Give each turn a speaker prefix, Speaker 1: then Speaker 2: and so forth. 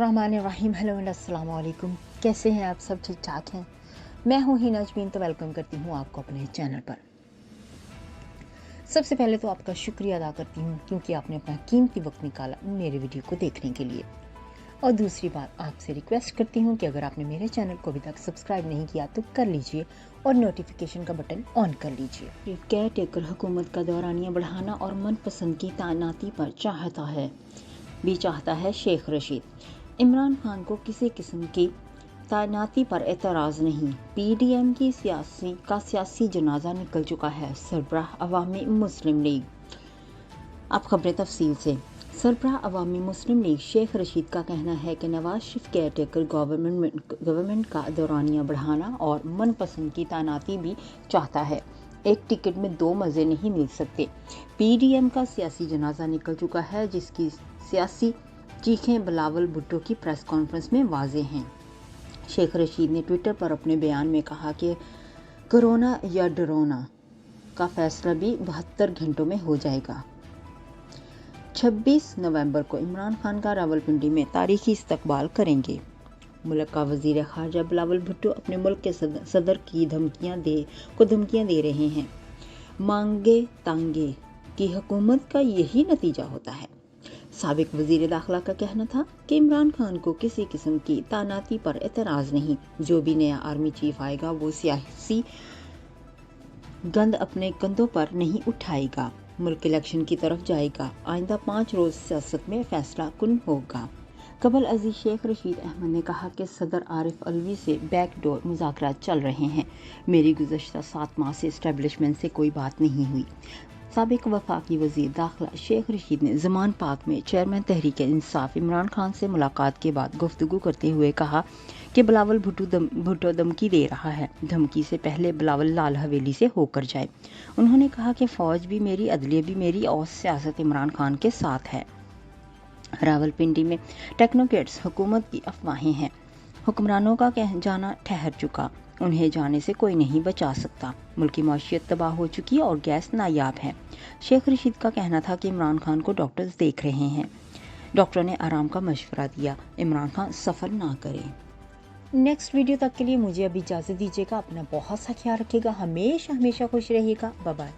Speaker 1: बिस्मिल्लाहिर्रहमानिर्रहीम। Hello and अस्सलाम वालेकुम। कैसे हैं आप सब? ठीक ठाक हैं? मैं हूं ही नजमीन, तो वेलकम करती हूं आपको अपने चैनल पर। सबसे पहले तो आपका शुक्रिया अदा करती हूं क्योंकि आपने अपना कीमती वक्त निकाला मेरे वीडियो को देखने के लिए। और दूसरी बात, आपसे रिक्वेस्ट करती हूं कि अगर आपने मेरे चैनल को अभी तक सब्सक्राइब नहीं किया तो कर लीजिए और नोटिफिकेशन का बटन ऑन कर लीजिए। केयर टेकर हुकूमत का दौरानिया बढ़ाना और मनपसंद की तैनाती पर चाहता है शेख रशीद। इमरान खान को किसी किस्म की तैनाती पर एतराज़ नहीं। पीडीएम की सियासी जनाजा निकल चुका है। सरबराह अवामी मुस्लिम लीग। अब खबरें तफसील से। सरबराह अवामी मुस्लिम लीग शेख रशीद का कहना है कि Nawaz Sharif care taker government का दौरानिया बढ़ाना और मनपसंद की तैनाती भी चाहता है। एक टिकट में दो मज़े नहीं मिल सकते। पीडीएम का सियासी जनाजा निकल चुका है, जिसकी सियासी चीखें बिलावल भुट्टो की प्रेस कॉन्फ्रेंस में वाज़ेह हैं। शेख रशीद ने ट्विटर पर अपने बयान में कहा कि कोरोना या डरोना का फैसला भी 72 घंटों में हो जाएगा। 26 नवंबर को इमरान खान का रावलपिंडी में तारीखी इस्तकबाल करेंगे। मुल्क का वज़ीर ख़ारजा बिलावल भुट्टो अपने मुल्क के सदर की धमकियां दे रहे हैं। मांगे तांगे की हुकूमत का यही नतीजा होता है। साबिक वज़ीर दाखिला का कहना था कि इमरान खान को किसी किस्म की तैनाती पर एतराज़ नहीं। जो भी नया आर्मी चीफ आएगा वो सियासी गंद अपने कंधों पर नहीं उठाएगा। मुल्क इलेक्शन की तरफ जाएगा। आइंदा 5 रोज़ सियासत में फैसला कुन होगा। कबल अजीज शेख रशीद अहमद ने कहा कि सदर आरिफ अलवी से बैकडोर मुज़ाकरात चल रहे हैं। मेरी गुज़श्ता 7 माह से इस्टेब्लिशमेंट से कोई बात नहीं हुई। साबिक वफाकी वज़ीर दाखिला शेख रशीद ने ज़मान पाक में चेयरमैन तहरीक इंसाफ इमरान खान से मुलाकात के बाद गुफ्तगू करते हुए कहा कि बिलावल भुट्टो धमकी दे रहा है। धमकी से पहले बिलावल लाल हवेली से होकर जाए। उन्होंने कहा कि फ़ौज भी मेरी, अदलिया भी मेरी और सियासत इमरान खान के साथ है। रावलपिंडी में टेक्नोक्रेट्स हुकूमत की अफवाहें हैं। हुक्मरानों का जाना ठहर चुका, उन्हें जाने से कोई नहीं बचा सकता। मुल्की मईशत तबाह हो चुकी और गैस नायाब है। शेख रशीद का कहना था कि इमरान खान को डॉक्टर्स देख रहे हैं। डॉक्टर ने आराम का मशवरा दिया। इमरान खान सफ़र ना करें। नेक्स्ट वीडियो तक के लिए मुझे अभी इजाज़त दीजिएगा। अपना बहुत सा ख्याल रखिएगा। हमेशा खुश रहिएगा। Bye bye.